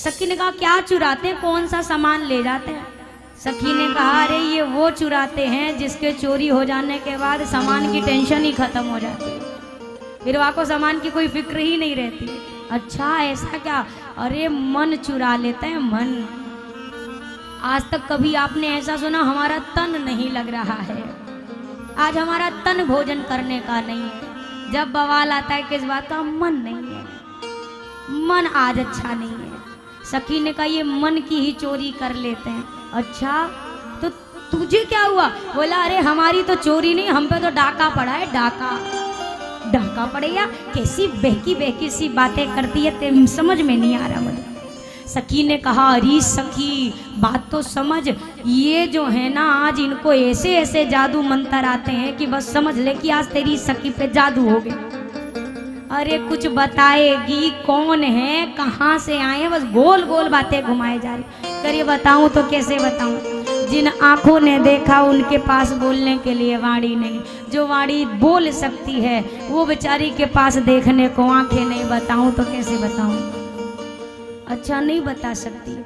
सखी ने कहा क्या चुराते हैं, कौन सा सामान ले जाते हैं? सखी ने कहा अरे ये वो चुराते हैं जिसके चोरी हो जाने के बाद सामान की टेंशन ही खत्म हो जाती है, फिर वहाँ को सामान की कोई फिक्र ही नहीं रहती। अच्छा ऐसा क्या? अरे मन चुरा लेते हैं, मन। आज तक कभी आपने ऐसा सुना हमारा तन नहीं लग रहा है? आज हमारा तन भोजन करने का नहीं है। जब बवाल आता है किस बात का? मन नहीं है, मन आज अच्छा नहीं है। सखी ने कहा ये मन की ही चोरी कर लेते हैं। अच्छा तो तुझे क्या हुआ? बोला अरे हमारी तो चोरी नहीं, हम पे तो डाका पड़ा है, डाका। डाका पड़ेगा? कैसी बहकी बहकी सी बातें करती है, समझ में नहीं आ रहा मुझे। सखी ने कहा अरे सखी बात तो समझ, ये जो है ना आज इनको ऐसे ऐसे जादू मंत्र आते हैं कि बस समझ ले कि आज तेरी सखी पे जादू हो गया। अरे कुछ बताएगी कौन है, कहाँ से आए हैं, बस गोल गोल बातें घुमाए जा रही। करिए बताऊं तो कैसे बताऊं? जिन आंखों ने देखा उनके पास बोलने के लिए वाणी नहीं, जो वाणी बोल सकती है वो बेचारी के पास देखने को आंखें नहीं। बताऊं तो कैसे बताऊं? अच्छा नहीं बता सकती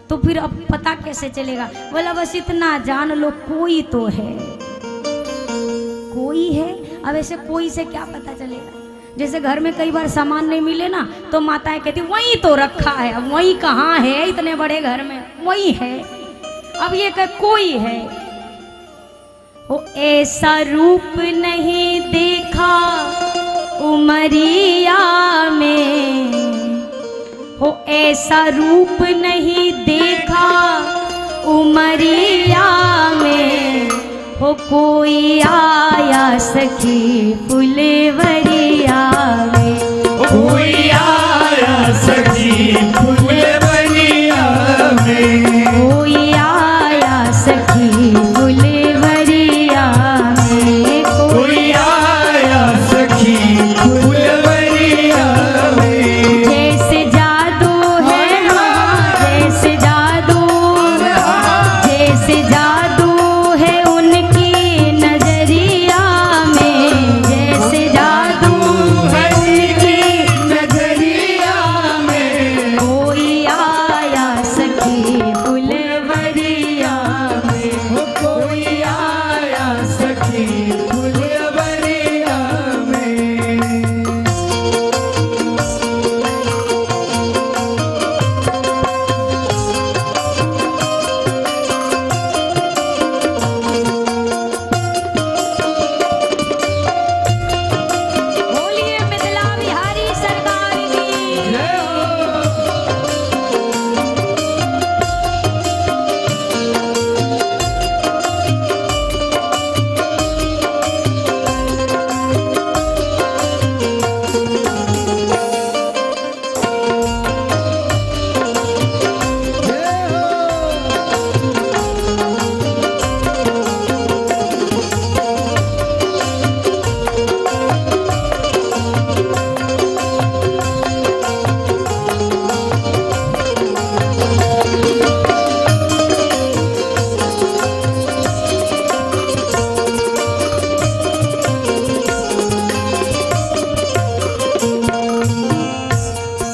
तो फिर अब पता कैसे चलेगा? बोला बस इतना जान लो कोई तो है, कोई है। अब ऐसे कोई से क्या पता चलेगा? जैसे घर में कई बार सामान नहीं मिले ना तो माताएं कहती वहीं तो रखा है, अब वहीं कहाँ है, इतने बड़े घर में वही है। अब ये कह कोई है, वो ऐसा रूप नहीं देखा उमरिया में, हो ऐसा रूप नहीं देखा उमरिया में, हो कोई आया सखी फुलवरिया में, कोई आया सखी फुलवरिया में, कोई आया सखी फुलवरिया में, कोई आया सखी फुलवरिया में। जैसे जादू है हाँ, जैसे जादू, जैसे जादू है उनकी नजरिया में, जैसे जादू है उनकी नजरिया में, कोई आया सखी फुलवरिया में, कोई आया सखी फुलवरिया में। बोलिए मिथिला बिहारी सरकार की। जय हो।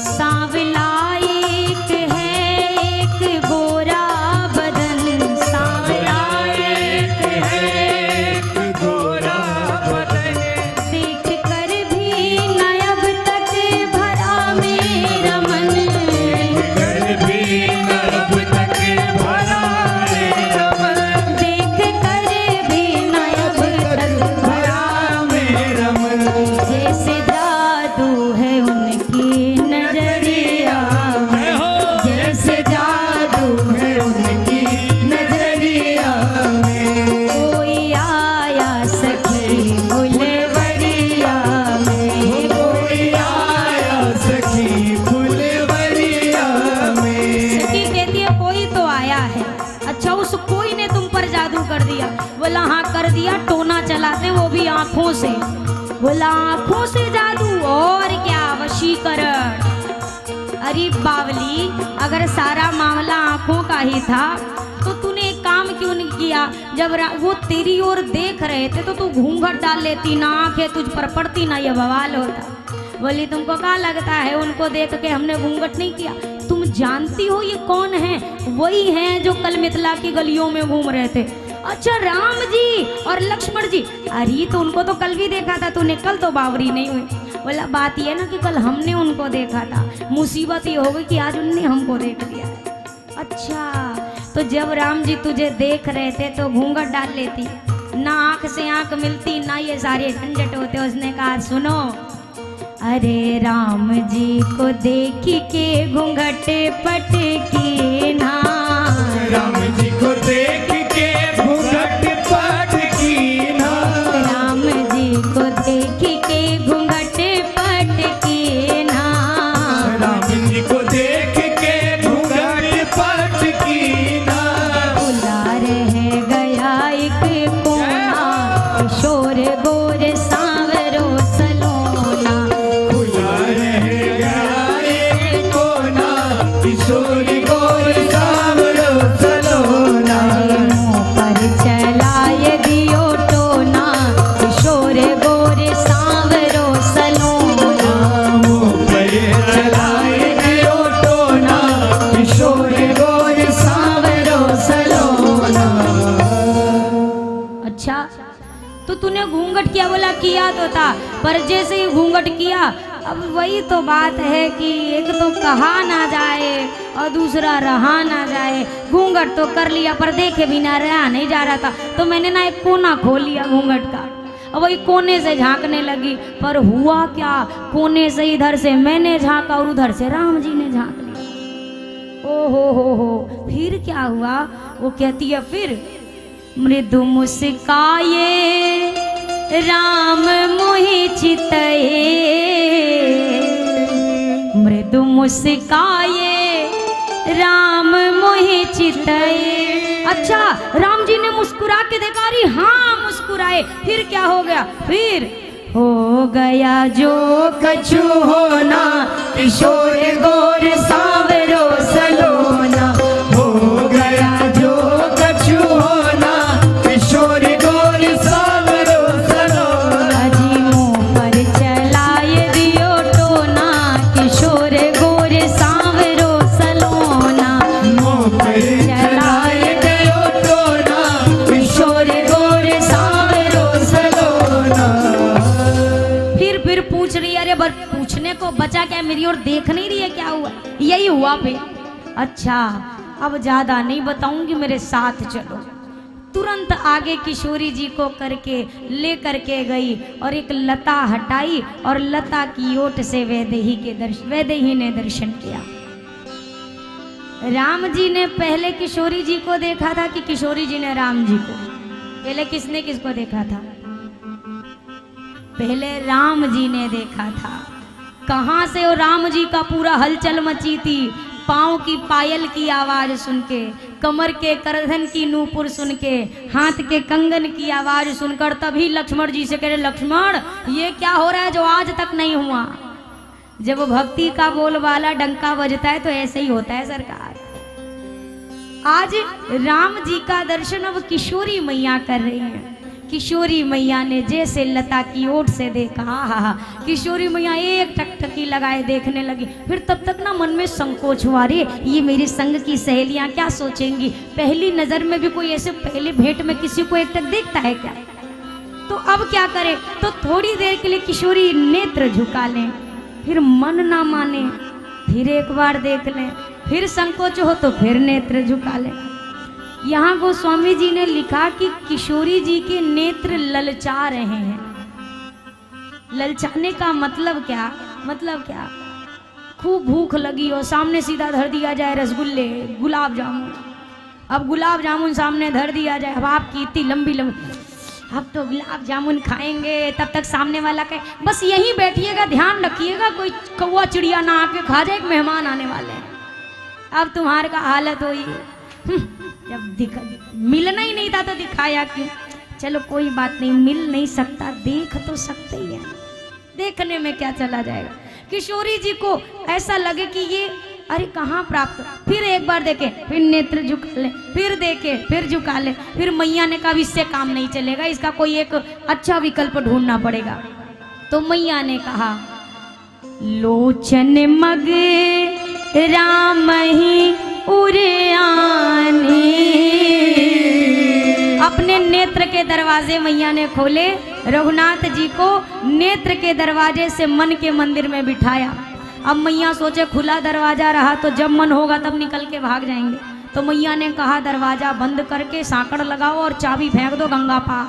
सांवला एक है एक गोरा बदन, सांवला एक है एक गोरा बदन, देख कर भी न अब तक भरा मेरा मन, कर भी नब तक भरा मेरा मन, देख कर भी न अब तक भरा मेरा मन। जैसे जादू है उनकी नजरिया में, जैसे जादू है उनकी नजरिया में, कोई आया सखी फुलवरिया में, कोई आया सखी फुलवरिया में। सखी कहती है कोई तो आया है। अच्छा उस कोई ने तुम पर जादू कर दिया? बोला हाँ कर दिया, टोना चलाते वो भी आंखों से। बोला आंखों से जादू और क्या, वशीकरण। अरे बावली अगर सारा मामला आंखों का ही था तो तूने एक काम क्यों नहीं किया? जब वो तेरी ओर देख रहे थे तो तू घूंघट डाल लेती, ना आंखें तुझ पर पड़ती, ना ये बवाल होता। बोली तुमको क्या लगता है उनको देख के हमने घूंघट नहीं किया? तुम जानती हो ये कौन है? वही हैं जो कल मिथिला की गलियों में घूम रहे थे। अच्छा राम जी और लक्ष्मण जी, अरे तो उनको तो कल भी देखा था तूने, कल तो बावरी नहीं हुई। बोला बात ये ना कि कल हमने उनको देखा था, मुसीबत ये हो गई कि आज उनने हमको देख लिया। अच्छा तो जब राम जी तुझे देख रहे थे तो घूंघट डाल लेती, ना आंख से आंख मिलती, ना ये सारे झंझट होते। उसने कहा सुनो, अरे राम जी को देख के घूंघट पटकी ना, राम जी को देख के घूंघट पटकी ना, राम जी को देख के घूंघट पटकी ना, राम जी को देख के घूंघट पटकी ना, खुला रह गया एक कोना, किशोर गोर सांवरो सलोना, खुला रह गया एक कोना, किशोर गोर सांवरो सलोना, मुँह पर चलाए दियो टोना, किशोर गोर सांवरो सलोना, मुँह पर चलाए दियो टोना, किशोर गोर सांवरो सलोना। अच्छा तो तूने घूंघट किया? बोला किया तो था, पर जैसे ही घूंघट किया, अब वही तो बात है कि एक तो कहा ना जाए और दूसरा रहा ना जाए। घूंघट तो कर लिया पर देखे बिना रहा नहीं जा रहा था, तो मैंने ना एक कोना खोल लिया घूंघट का, और वही कोने से झांकने लगी। पर हुआ क्या, कोने से इधर से मैंने झांका और उधर से राम जी ने झांक लिया। ओ हो, फिर क्या हुआ? वो कहती है फिर मृदु मुस्काए राम मोहि चितए, मृदु मुस्काए राम मोहि चितए। अच्छा राम जी ने मुस्कुरा के देखा, अरे हाँ मुस्कुराए। फिर क्या हो गया? फिर हो गया जो कछु होना, किशोर गोर सांवरो सलोना, हो गया जो कछु होना, किशोर गोर सांवरो सलोना, अजी मुँह पर चलाए दियो टोना, किशोर गोर सांवरो सलोना, मुँह पर चलाए दियो टोना, किशोर गोर सांवरो सलोना। फिर पूछ रही है, अरे बर पूछने को बचा क्या, मेरी ओर देख नहीं रही है क्या हुआ? यही हुआ फिर। अच्छा अब ज्यादा नहीं बताऊंगी, मेरे साथ चलो। तुरंत आगे किशोरी जी को करके ले करके गई और एक लता हटाई और लता की ओट से वैदेही ने दर्शन किया। राम जी ने पहले किशोरी जी को देखा था कि किशोरी जी ने राम जी को? पहले किसने किसको देखा था? पहले राम जी ने देखा था। कहाँ से वो राम जी का पूरा हलचल मची थी, पाँव की पायल की आवाज सुन के, कमर के करधन की नूपुर सुन के, हाथ के कंगन की आवाज सुनकर तभी लक्ष्मण जी से कह रहे, लक्ष्मण ये क्या हो रहा है जो आज तक नहीं हुआ? जब भक्ति का बोलबाला डंका बजता है तो ऐसे ही होता है सरकार। आज राम जी का दर्शन अब किशोरी मैया कर रही हैं। किशोरी मैया ने जैसे लता की ओट से देखा, हा, किशोरी मैया एक टकटकी लगाए देखने लगी। फिर तब तक ना मन में संकोच हुआ, रे ये मेरे संग की सहेलियां क्या सोचेंगी? पहली नजर में भी कोई ऐसे पहले भेंट में किसी को एक टक देखता है क्या? तो अब क्या करे? तो थोड़ी देर के लिए किशोरी नेत्र झुका लें, फिर मन ना माने फिर एक बार देख लें, फिर संकोच हो तो फिर नेत्र झुका लें। यहाँ गोस्वामी जी ने लिखा कि किशोरी जी के नेत्र ललचा रहे हैं। ललचाने का मतलब क्या? मतलब क्या? खूब भूख लगी हो, सामने सीधा धर दिया जाए रसगुल्ले, गुलाब जामुन। अब गुलाब जामुन सामने धर दिया जाए, अब आपकी इतनी लंबी अब तो गुलाब जामुन खाएंगे, तब तक सामने वाला कहे बस यहीं बैठिएगा, ध्यान रखिएगा कोई कौवा चिड़िया ना आके खा जाए, एक मेहमान आने वाले हैं। अब तुम्हारे का हालत हुई, जब मिलना ही नहीं था तो दिखाया क्यों? चलो कोई बात नहीं, मिल नहीं सकता, देख तो सकते ही है, देखने में क्या चला जाएगा। किशोरी जी को ऐसा लगे कि ये अरे कहाँ प्राप्त, फिर एक बार देखे, फिर नेत्र झुका ले, फिर देखे, फिर झुका ले। फिर मैया ने कहा इससे काम नहीं चलेगा, इसका कोई एक अच्छा विकल्प ढूंढना पड़ेगा। तो मैया ने कहा लोचन मग राम ही उड़ाने। अपने नेत्र के दरवाजे मैया ने खोले, रघुनाथ जी को नेत्र के दरवाजे से मन के मंदिर में बिठाया। अब मैया सोचे खुला दरवाजा रहा तो जब मन होगा तब निकल के भाग जाएंगे, तो मैया ने कहा दरवाजा बंद करके सांकड़ लगाओ और चाबी फेंक दो गंगा पार।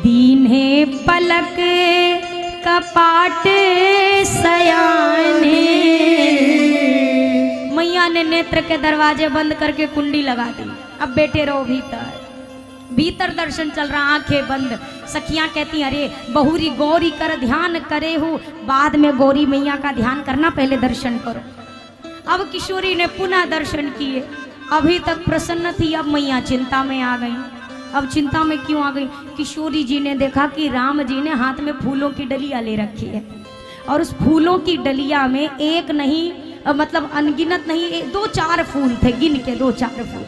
दीन्हे पलक कपाट सयाने। मैया ने नेत्र के दरवाजे बंद करके कुंडी लगा दी। अब बेटे रहो भीतर। भीतर दर्शन चल रहा, आंखें बंद। सखियां कहती अरे बहुरी गौरी कर ध्यान करे हूँ, बाद में गौरी मैया का ध्यान करना, पहले दर्शन करो। अब किशोरी ने पुनः दर्शन किए। अभी तक प्रसन्न थी, अब मैया चिंता में आ गई। अब चिंता में क्यों आ गई? किशोरी जी ने देखा कि राम जी ने हाथ में फूलों की डलिया ले रखी है, और उस फूलों की डलिया में एक नहीं मतलब अनगिनत नहीं, 2-4 फूल थे, गिन के 2-4 फूल।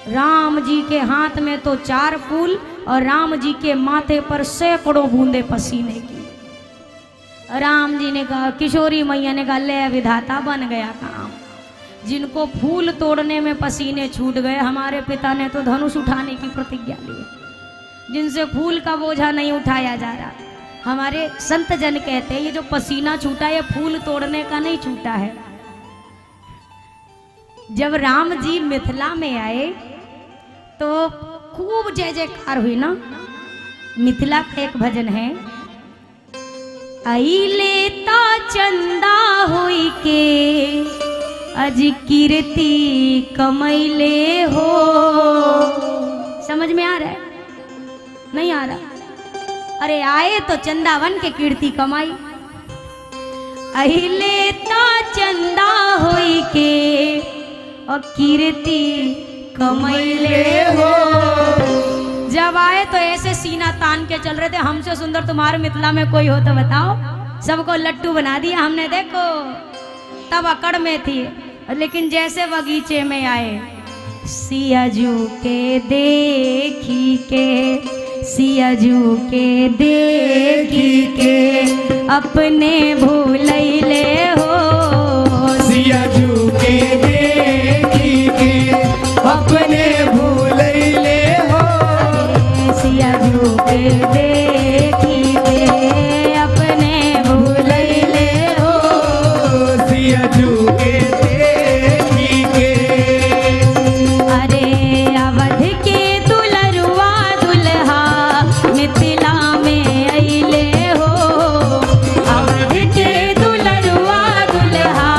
राम जी के हाथ में तो 4 फूल और राम जी के माथे पर सैकड़ों बूंदे पसीने की। राम जी ने कहा, किशोरी मैया ने कहा ले विधाता बन गया काम। जिनको फूल तोड़ने में पसीने छूट गए, हमारे पिता ने तो धनुष उठाने की प्रतिज्ञा ली। जिनसे फूल का बोझा नहीं उठाया जा रहा। हमारे संत जन कहते हैं ये जो पसीना छूटा ये फूल तोड़ने का नहीं छूटा है। जब राम जी मिथिला में आए तो खूब जय जयकार हुई ना। मिथिला का एक भजन है, अइले ता चंदा होई के अज कीर्ति कमैले हो। समझ में आ रहा है? नहीं आ रहा? अरे आए तो चंदावन के कीर्ति कमाई। अइले ता चंदा होई के और कीर्ति कमैले हो। जब आए तो ऐसे सीना तान के चल रहे थे, हमसे सुंदर तुम्हारे मिथिला में कोई हो तो बताओ। सबको लट्टू बना दिया हमने, देखो तब अकड़ में थी। लेकिन जैसे बगीचे में आए, सियाजू के देखी के, सियाजू के देखी के अपने भूलैले हो। सियाजू के देखी के अपने भूलैले हो। सियाजू के देखी के अपने भूलैले हो। सियाजू के देखी के। अरे अवध के दुलरुआ दुल्हा मिथिला में अइले हो। अवध के दुलरुआ दुल्हा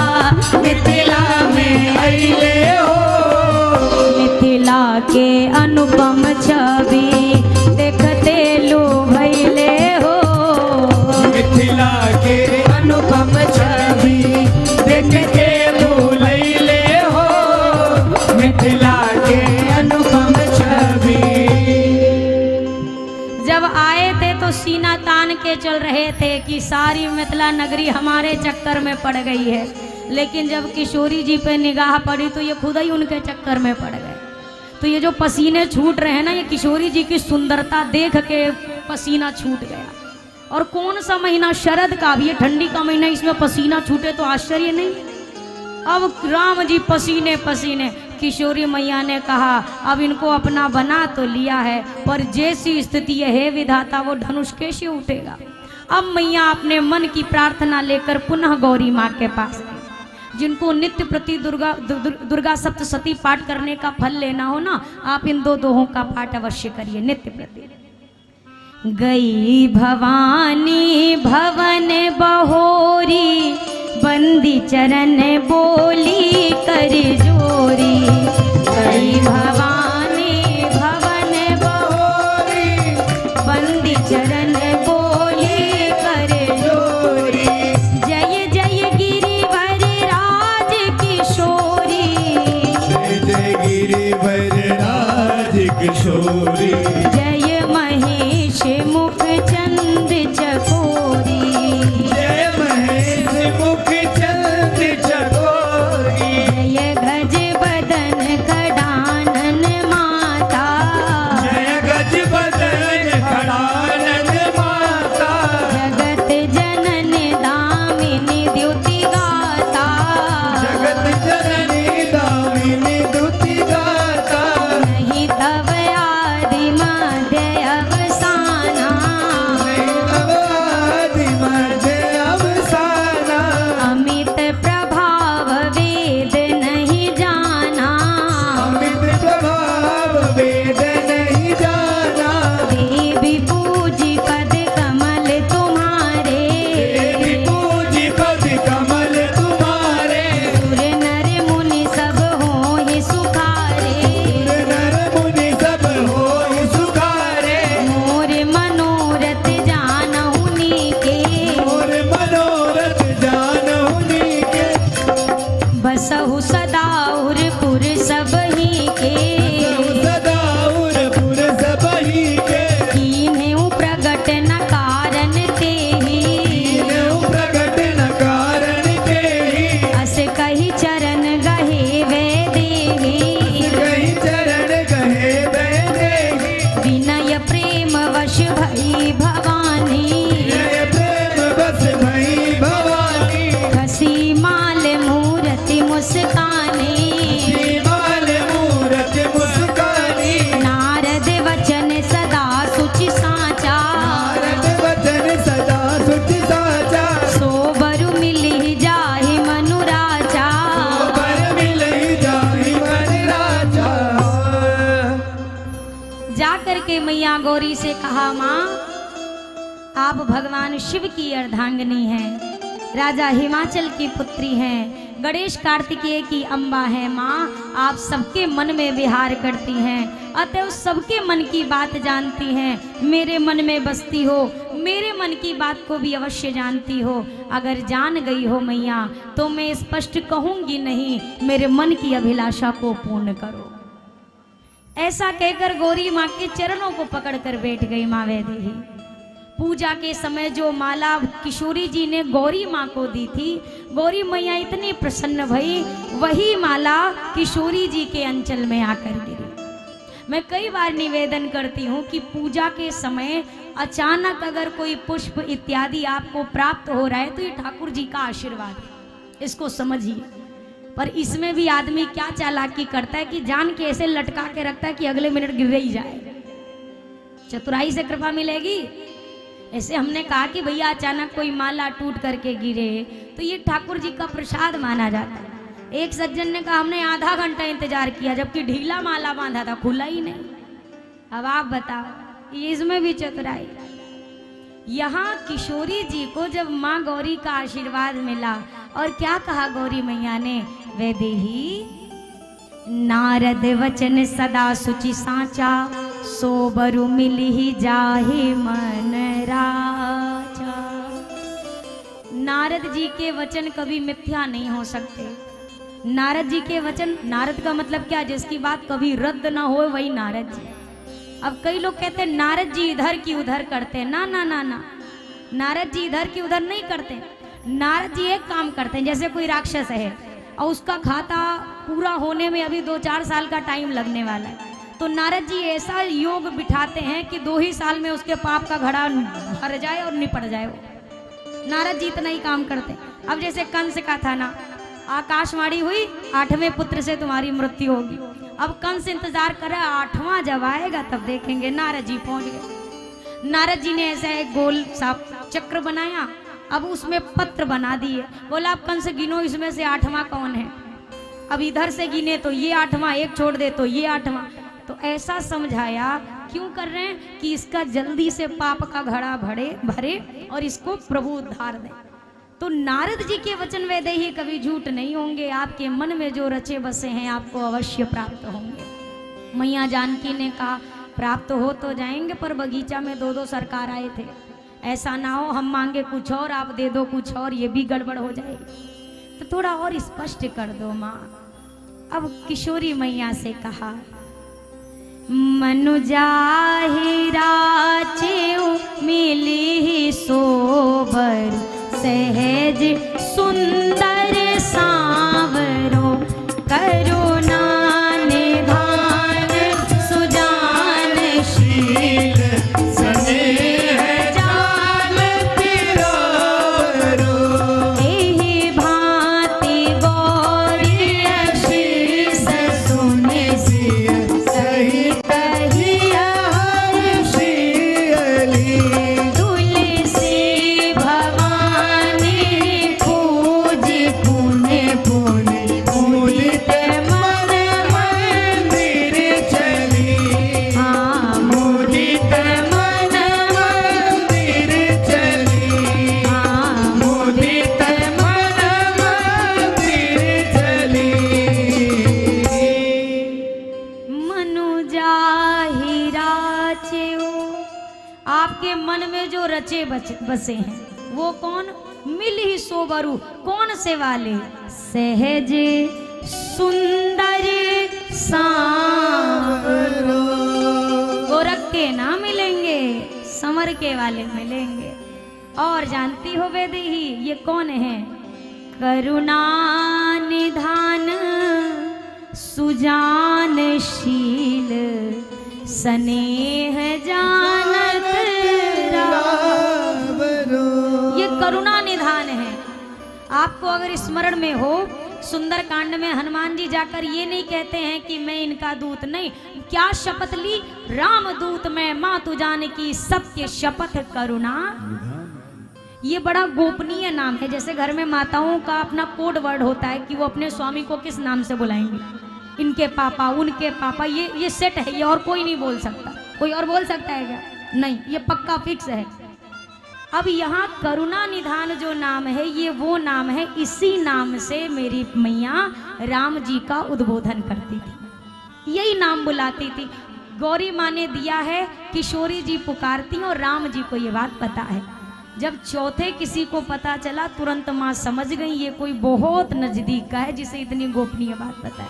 मिथिला में अइले हो। मिथिला के अनुपम छवि देखते लो भैले हो। मिथिला के अनुपम छवि देखते भूलैले हो। मिथिला के अनुपम छवि। जब आए थे तो सीना तान के चल रहे थे कि सारी मिथिला नगरी हमारे चक्कर में पड़ गई है। लेकिन जब किशोरी जी पे निगाह पड़ी तो ये खुद ही उनके चक्कर में पड़ गए। तो ये जो पसीने छूट रहे हैं ना, ये किशोरी जी की सुंदरता देख के पसीना छूट गया। और कौन सा महीना? शरद का भी, ये ठंडी का महीना, इसमें पसीना छूटे तो आश्चर्य नहीं। अब राम जी पसीने पसीने। किशोरी मैया ने कहा अब इनको अपना बना तो लिया है, पर जैसी स्थिति है विधाता वो धनुष कैसे उठेगा। अब मैया अपने मन की प्रार्थना लेकर पुनः गौरी माँ के पास गई। जिनको नित्य प्रति दुर्गा सप्तशती पाठ करने का फल लेना हो ना, आप इन 2 दोहों का पाठ अवश्य करिए नित्य प्रति। गई भवानी भवन बहोरी, बंदी चरण बोली कर जोरी। गई भवानी भवन बहोरी, बंदी चरण बोली कर जोरी। जय जय गिरिवर राज किशोरी। जय जय गिरिवर राज किशोरी। जय महेश मुख चंद चकोरी। जय महेश मुख चंद चकोरी। जय गज बदन कडानन माता। जय गज बदन खड़ानन माता। जगत जनन दामिनी द्युति गाता। सहु सदा उरपुर सबही के सदा उरपुर सबही के कीन्हेउ प्रगट न कारण तेहि प्रगट न कारण तेहि अस कही चरण गहे वे देहि कहीं चरण कहे देहि विनय प्रेम वश भई भवानी जय प्रेम बस भई भवानी खसी माल मूरति मुस्कानी श्रीमाल मूरत मुस्कानी नारद वचन सदा सुचि साचा नारद वचन सदा सुच साचा सोबरु मिली जाहि मनुराजा पर मिलहि जाहि मन राजा जा करके मैया गौरी से कहा माँ आप भगवान शिव की अर्धांगिनी हैं, राजा हिमाचल की पुत्री हैं, गणेश कार्तिकेय की अम्बा हैं। माँ आप सबके मन में विहार करती हैं, अतः सबके मन की बात जानती हैं, मेरे मन में बसती हो, मेरे मन की बात को भी अवश्य जानती हो। अगर जान गई हो मैया तो मैं स्पष्ट कहूँगी नहीं, मेरे मन की अभिलाषा को पूर्ण करो। ऐसा कहकर गौरी माँ के चरणों को पकड़कर बैठ गई माँ वैदेही। पूजा के समय जो माला किशोरी जी ने गौरी माँ को दी थी, गौरी मैया इतनी प्रसन्न भई, वही माला किशोरी जी के अंचल में आकर गिरी। मैं कई बार निवेदन करती हूँ कि पूजा के समय अचानक अगर कोई पुष्प इत्यादि आपको प्राप्त हो रहा है तो ये ठाकुर जी का आशीर्वाद है, इसको समझिए। पर इसमें भी आदमी क्या चालाकी करता है कि जान के ऐसे लटका के रखता है कि अगले मिनट गिर ही जाए, चतुराई से कृपा मिलेगी। ऐसे हमने कहा कि भैया अचानक कोई माला टूट करके गिरे तो ये ठाकुर जी का प्रसाद माना जाता है। एक सज्जन ने कहा हमने आधा घंटा इंतजार किया जबकि ढीला माला बांधा था, खुला ही नहीं। अब आप बताओ, इसमें भी चतुराई। यहाँ किशोरी जी को जब माँ गौरी का आशीर्वाद मिला और क्या कहा गौरी मैया ने, वैदेही नारद वचन सदा सुचि साचा सोबरु मिलहि जाहि मन राजा। नारद जी के वचन कभी मिथ्या नहीं हो सकते। नारद जी के वचन, नारद का मतलब क्या, जिसकी बात कभी रद्द ना हो वही नारद जी। अब कई लोग कहते हैं नारद जी इधर की उधर करते हैं, ना ना ना ना, नारद जी इधर की उधर नहीं करते। नारद जी एक काम करते हैं, जैसे कोई राक्षस है और उसका खाता पूरा होने में अभी 2-4 साल का टाइम लगने वाला है, तो नारद जी ऐसा योग बिठाते हैं कि 2 ही साल में उसके पाप का घड़ा भर जाए और निपट जाए वो। नारद जी इतना ही काम करते हैं। अब जैसे कंस का था ना, आकाशवाणी हुई 8वें पुत्र से तुम्हारी मृत्यु होगी। अब कंस इंतजार कर रहा है 8वां जब आएगा तब देखेंगे। नारद जी पहुंच गए। नारद जी ने ऐसा एक गोल सा चक्र बनाया, अब उसमें पत्र बना दिए, बोला अब कंस गिनो इसमें से 8वां कौन है। अब इधर से गिने तो ये 8वां, एक छोड़ दे तो ये 8वां। तो ऐसा समझाया, क्यों कर रहे हैं कि इसका जल्दी से पाप का घड़ा भरे और इसको प्रभु उद्धार दे। तो नारद जी के वचन वैदेही कभी झूठ नहीं होंगे। आपके मन में जो रचे बसे हैं आपको अवश्य प्राप्त होंगे। मैया जानकी ने कहा प्राप्त हो तो जाएंगे, पर बगीचा में 2-2 सरकार आए थे, ऐसा ना हो हम मांगे कुछ और आप दे दो कुछ और, ये भी गड़बड़ हो जाएगी। तो थोड़ा और स्पष्ट कर दो माँ। अब किशोरी मैया से कहा मनुजाहि राचेउ मिली सोबर सहज सुंदर सांवरो करुणा निधान सुजान शील स्नेह जान तिरारो एहि भांति गौरी शीस सुने सही कहिया हर्षियली तुलसी भवानी पूजी पुण्य पुनि मुदित मन मंदिर चली हाँ मुदित मन मंदिर चली हाँ मुदित मन मंदिर चली मनुजा ही राचेओ। आपके मन में जो रचे बसे हैं वो कौन, मिल ही सोबरू, कौन से वाले, सहज सुंदर सांवरो। गोरख के ना मिलेंगे, समर के वाले मिलेंगे। और जानती हो वेदेही ये कौन है? करुणा निधान सुजानशील स्नेह जानत रावरो। ये करुणा निधान है। आपको अगर स्मरण में हो, सुंदर कांड में हनुमान जी जाकर ये नहीं कहते हैं कि मैं इनका दूत नहीं, क्या शपथ ली? राम दूत मैं माँ तू जान की सत्य शपथ करुणा। ये बड़ा गोपनीय नाम है। जैसे घर में माताओं का अपना कोड वर्ड होता है कि वो अपने स्वामी को किस नाम से बुलाएंगे, इनके पापा, उनके पापा, ये सेट है, ये और कोई नहीं बोल सकता। कोई और बोल सकता है क्या? नहीं, ये पक्का फिक्स है। अब यहाँ करुणा निधान जो नाम है, ये वो नाम है, इसी नाम से मेरी मैया राम जी का उद्बोधन करती थी, यही नाम बुलाती थी। गौरी माँ ने दिया है, किशोरी जी पुकारती और राम जी को ये बात पता है। जब चौथे किसी को पता चला, तुरंत माँ समझ गई ये कोई बहुत नजदीक का है जिसे इतनी गोपनीय बात पता है।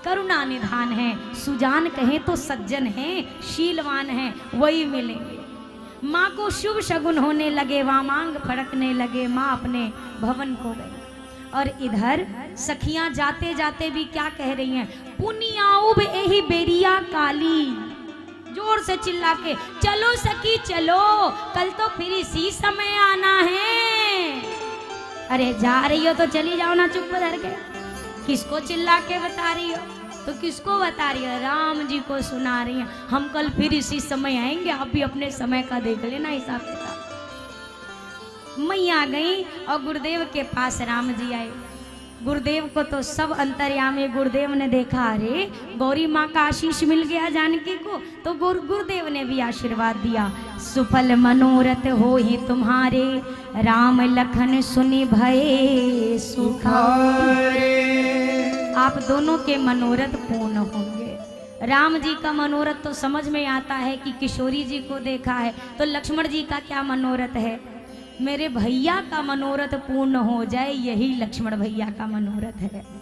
करुणा निधान है, सुजान कहे तो सज्जन है, शीलवान है, वही मिलेंगे। माँ को शुभ शगुन होने लगे, वामांग फड़कने लगे, माँ अपने भवन को गई। और इधर सखियां जाते जाते भी क्या कह रही हैं? पुनियाऊब एही बेरिया काली, जोर से चिल्ला के, चलो सखी चलो, कल तो फिर इसी समय आना है। अरे जा रही हो तो चली जाओ ना, चुप धर के। किसको चिल्ला के बता रही हो? तो किसको बता रही है? राम जी को सुना रही है, हम कल फिर इसी समय आएंगे, आप भी अपने समय का देख लेना हिसाब किताब। मैया गई और गुरुदेव के पास राम जी आए। गुरुदेव को तो सब अंतर्यामी, गुरुदेव ने देखा अरे गौरी माँ का आशीष मिल गया जानकी को, तो गुरुदेव ने भी आशीर्वाद दिया। सुफल मनोरथ हो ही तुम्हारे, राम लखन सुनि भये सुखारे। आप दोनों के मनोरथ पूर्ण होंगे। राम जी का मनोरथ तो समझ में आता है कि किशोरी जी को देखा है, तो लक्ष्मण जी का क्या मनोरथ है? मेरे भैया का मनोरथ पूर्ण हो जाए, यही लक्ष्मण भैया का मनोरथ है।